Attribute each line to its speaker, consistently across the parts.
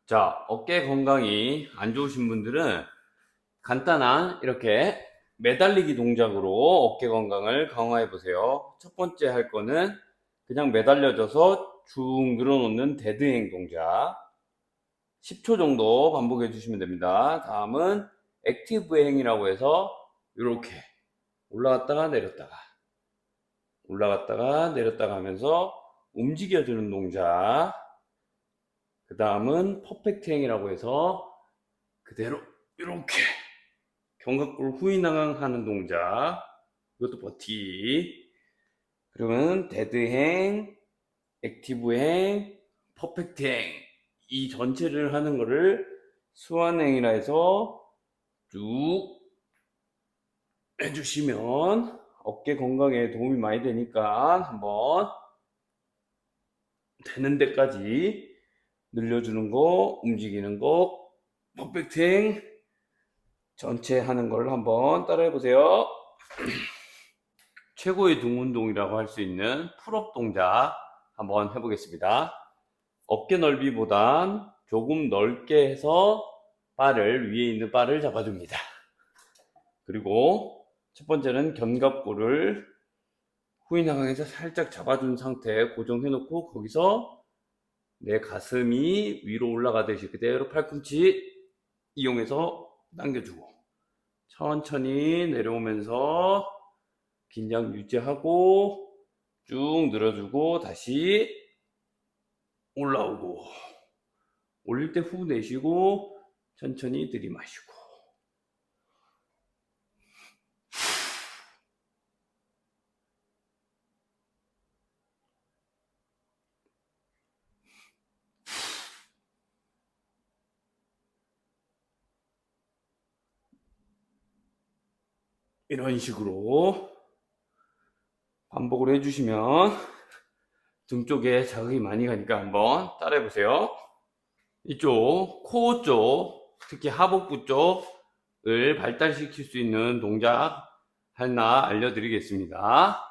Speaker 1: 자, 어깨 건강이 안 좋으신 분들은 간단한 이렇게 매달리기 동작으로 어깨 건강을 강화해 보세요. 첫 번째 할 거는 그냥 매달려져서 쭉 늘어놓는 데드행 동작 10초 정도 반복해 주시면 됩니다. 다음은 액티브 행이라고 해서 이렇게 올라갔다가 내렸다가 올라갔다가 내렸다가 하면서 움직여주는 동작. 그 다음은 퍼펙트 행이라고 해서 그대로 이렇게 견갑골 후인항 하는 동작. 이것도 버티. 그러면 데드행, 액티브행, 퍼펙트행 이 전체를 하는 거를 수완행이라 해서 쭉 해주시면 어깨 건강에 도움이 많이 되니까 한번 되는 데까지 늘려주는 거, 움직이는 거, 퍼펙트행 전체 하는 걸 한번 따라해 보세요. 최고의 등 운동이라고 할 수 있는 풀업 동작 한번 해보겠습니다. 어깨 넓이보단 조금 넓게 해서 바를 위에 있는 바를 잡아줍니다. 그리고 첫 번째는 견갑골을 후인하강에서 살짝 잡아준 상태에 고정해 놓고 거기서 내 가슴이 위로 올라가듯이 그대로 팔꿈치 이용해서 당겨주고 천천히 내려오면서 긴장 유지하고 쭉 늘어주고 다시 올라오고 올릴 때 후 내쉬고 천천히 들이마시고 이런 식으로 반복을 해주시면 등 쪽에 자극이 많이 가니까 한번 따라해 보세요. 이쪽 코어 쪽, 특히 하복부 쪽을 발달시킬 수 있는 동작 하나 알려드리겠습니다.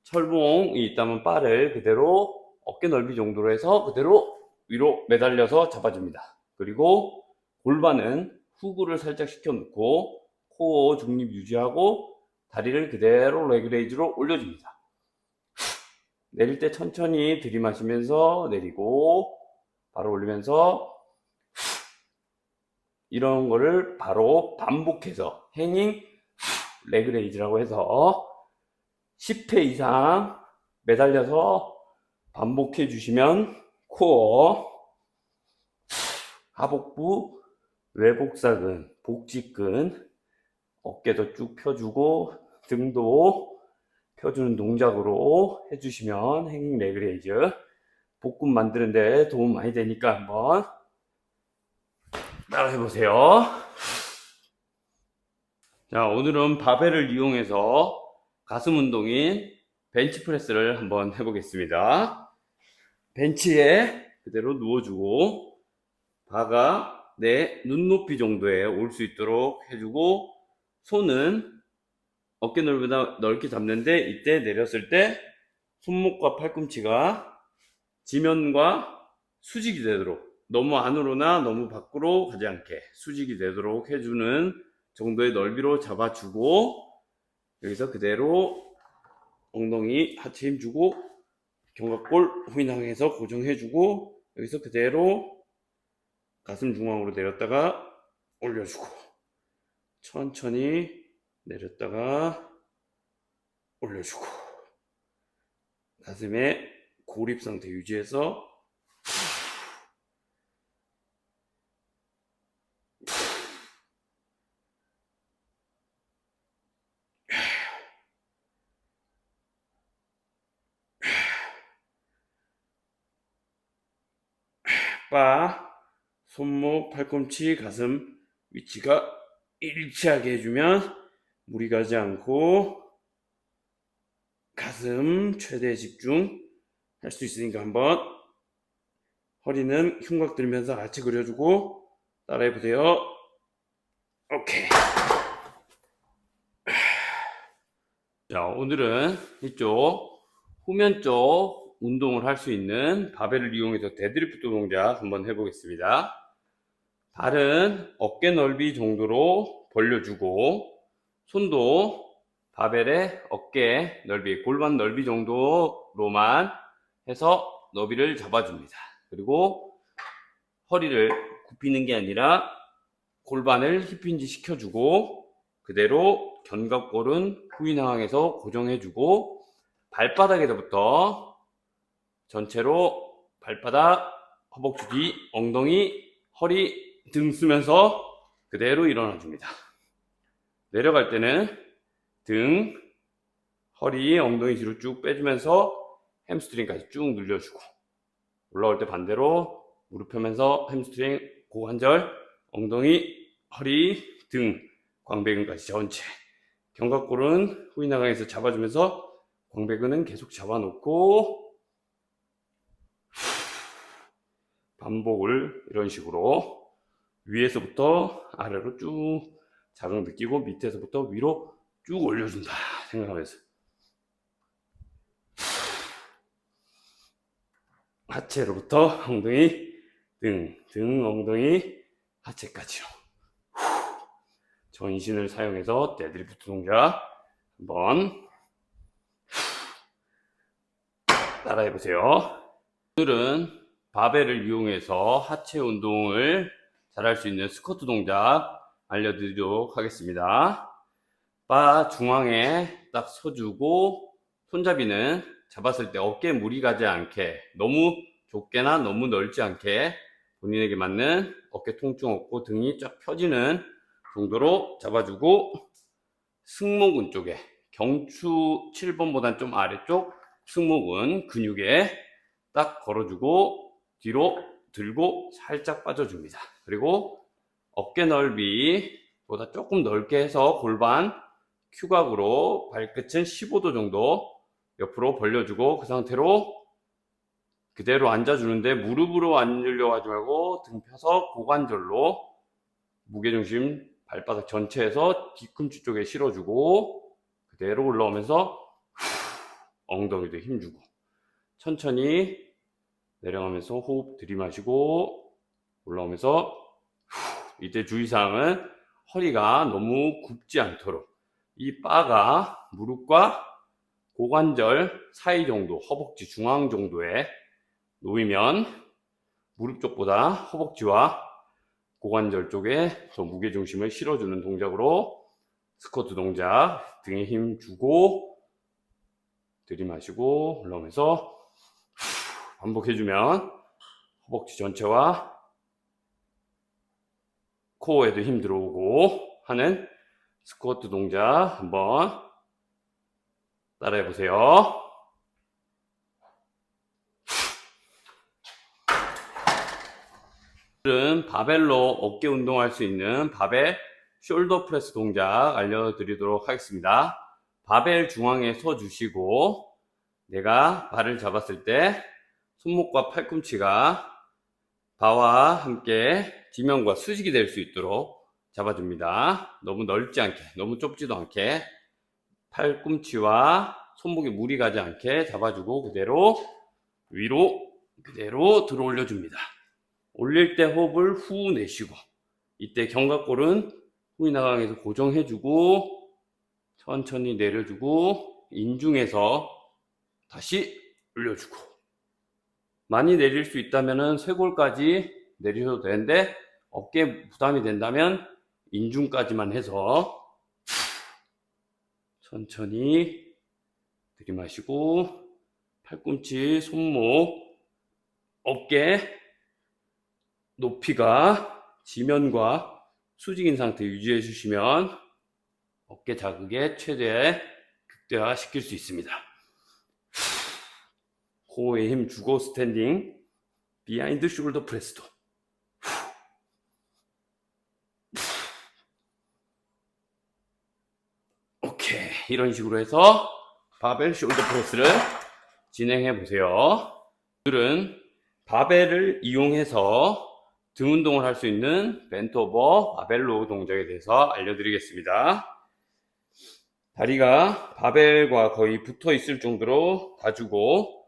Speaker 1: 철봉이 있다면 바를 그대로 어깨 넓이 정도로 해서 그대로 위로 매달려서 잡아줍니다. 그리고 골반은 후구를 살짝 시켜놓고 코어 중립 유지하고 다리를 그대로 레그레이즈로 올려줍니다. 내릴 때 천천히 들이마시면서 내리고 바로 올리면서 이런 거를 바로 반복해서 해닝 레그레이즈라고 해서 10회 이상 매달려서 반복해 주시면 코어, 하복부, 외복사근, 복직근, 어깨도 쭉 펴주고 등도 펴주는 동작으로 해주시면 행잉 레그레이즈 복근 만드는데 도움 많이 되니까 한번 따라 해보세요. 자, 오늘은 바벨을 이용해서 가슴 운동인 벤치프레스를 한번 해보겠습니다. 벤치에 그대로 누워주고 바가 내 눈높이 정도에 올 수 있도록 해주고 손은 어깨 넓이보다 넓게 잡는데 이때 내렸을 때 손목과 팔꿈치가 지면과 수직이 되도록 너무 안으로나 너무 밖으로 가지 않게 수직이 되도록 해주는 정도의 넓이로 잡아주고 여기서 그대로 엉덩이 하체 힘주고 견갑골 후인항에서 고정해주고 여기서 그대로 가슴 중앙으로 내렸다가 올려주고 천천히 내렸다가 올려주고 가슴에 고립 상태 유지해서 바, 손목, 팔꿈치, 가슴 위치가 일치하게 해주면 무리 가지 않고 가슴 최대 집중 할 수 있으니까 한번 허리는 흉곽 들면서 같이 그려주고 따라해 보세요. 오케이. 자, 오늘은 이쪽 후면 쪽 운동을 할 수 있는 바벨을 이용해서 데드리프트 동작 한번 해보겠습니다. 발은 어깨 넓이 정도로 벌려주고 손도 바벨의 어깨 넓이, 골반 넓이 정도로만 해서 너비를 잡아줍니다. 그리고 허리를 굽히는 게 아니라 골반을 힙힌지 시켜주고 그대로 견갑골은 후인 상황에서 고정해주고 발바닥에서부터 전체로 발바닥, 허벅지 뒤, 엉덩이, 허리, 등 쓰면서 그대로 일어나 줍니다. 내려갈 때는 등, 허리, 엉덩이 뒤로 쭉 빼주면서 햄스트링까지 쭉 늘려주고 올라올 때 반대로 무릎 펴면서 햄스트링, 고관절, 엉덩이, 허리, 등, 광배근까지 전체. 견갑골은 후인 하강에서 잡아주면서 광배근은 계속 잡아놓고 반복을 이런 식으로 위에서부터 아래로 쭉 자극 느끼고 밑에서부터 위로 쭉 올려준다 생각하면서 하체로부터 엉덩이, 등, 엉덩이, 하체까지요. 전신을 사용해서 데드리프트 동작 한번 따라해보세요. 오늘은 바벨을 이용해서 하체 운동을 잘할 수 있는 스쿼트 동작 알려드리도록 하겠습니다. 바 중앙에 딱 서주고 손잡이는 잡았을 때 어깨에 무리 가지 않게 너무 좁게나 너무 넓지 않게 본인에게 맞는 어깨 통증 없고 등이 쫙 펴지는 정도로 잡아주고 승모근 쪽에 경추 7번보단 좀 아래쪽 승모근 근육에 딱 걸어주고 뒤로 들고 살짝 빠져줍니다. 그리고 어깨 넓이보다 조금 넓게 해서 골반 큐각으로 발끝은 15도 정도 옆으로 벌려주고 그 상태로 그대로 앉아주는데 무릎으로 앉으려고 하지 말고 등 펴서 고관절로 무게중심 발바닥 전체에서 뒤꿈치 쪽에 실어주고 그대로 올라오면서 엉덩이도 힘주고 천천히 내려가면서 호흡 들이마시고 올라오면서 이때 주의사항은 허리가 너무 굽지 않도록 이 바가 무릎과 고관절 사이 정도, 허벅지 중앙 정도에 놓이면 무릎 쪽보다 허벅지와 고관절 쪽에 더 무게중심을 실어주는 동작으로 스쿼트 동작 등에 힘 주고 들이마시고 올라오면서 반복해주면 허벅지 전체와 코어에도 힘 들어오고 하는 스쿼트 동작 한번 따라해 보세요. 오늘은 바벨로 어깨 운동할 수 있는 바벨 숄더 프레스 동작 알려드리도록 하겠습니다. 바벨 중앙에 서 주시고 내가 발을 잡았을 때 손목과 팔꿈치가 바와 함께 지면과 수직이 될 수 있도록 잡아줍니다. 너무 넓지 않게, 너무 좁지도 않게 팔꿈치와 손목에 무리 가지 않게 잡아주고 그대로 위로 그대로 들어 올려줍니다. 올릴 때 호흡을 후 내쉬고 이때 견갑골은 후인 하강에서 고정해주고 천천히 내려주고 인중에서 다시 올려주고 많이 내릴 수 있다면 쇄골까지 내리셔도 되는데 어깨에 부담이 된다면 인중까지만 해서 천천히 들이마시고 팔꿈치, 손목, 어깨 높이가 지면과 수직인 상태 유지해 주시면 어깨 자극에 최대 극대화 시킬 수 있습니다. 코어에 힘 주고 스탠딩 비하인드 숄더 프레스도 오케이 이런 식으로 해서 바벨 숄더 프레스를 진행해 보세요. 오늘은 바벨을 이용해서 등 운동을 할 수 있는 벤트 오버 바벨로 동작에 대해서 알려드리겠습니다. 다리가 바벨과 거의 붙어 있을 정도로 다주고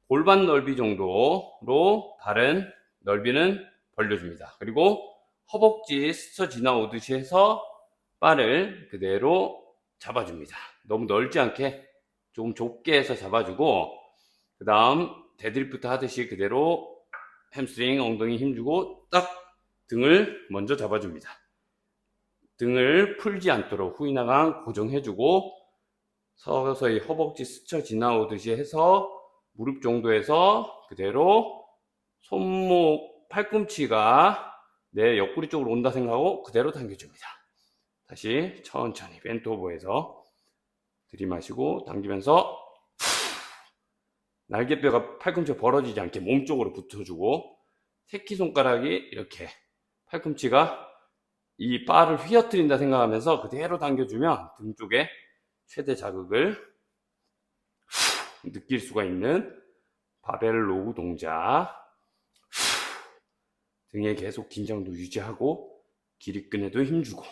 Speaker 1: 골반 넓이 정도로 발은 넓이는 벌려줍니다. 그리고 허벅지 스쳐 지나오듯이 해서 바를 그대로 잡아줍니다. 너무 넓지 않게 조금 좁게 해서 잡아주고, 그 다음 데드리프트 하듯이 그대로 햄스트링 엉덩이 힘주고 딱 등을 먼저 잡아줍니다. 등을 풀지 않도록 후인하강 고정해주고, 서서히 허벅지 스쳐 지나오듯이 해서 무릎 정도에서 그대로 손목 팔꿈치가 내 옆구리 쪽으로 온다 생각하고 그대로 당겨줍니다. 다시 천천히 벤트오버해서 들이마시고 당기면서 날개뼈가 팔꿈치가 벌어지지 않게 몸쪽으로 붙여주고, 새끼손가락이 이렇게 팔꿈치가 이 바를 휘어뜨린다 생각하면서 그대로 당겨주면 등 쪽에 최대 자극을 느낄 수가 있는 바벨 로우 동작. 등에 계속 긴장도 유지하고 기립근에도 힘주고,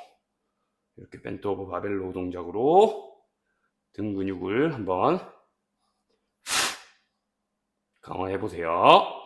Speaker 1: 이렇게 벤트오버 바벨 로우 동작으로 등 근육을 한번 강화해 보세요.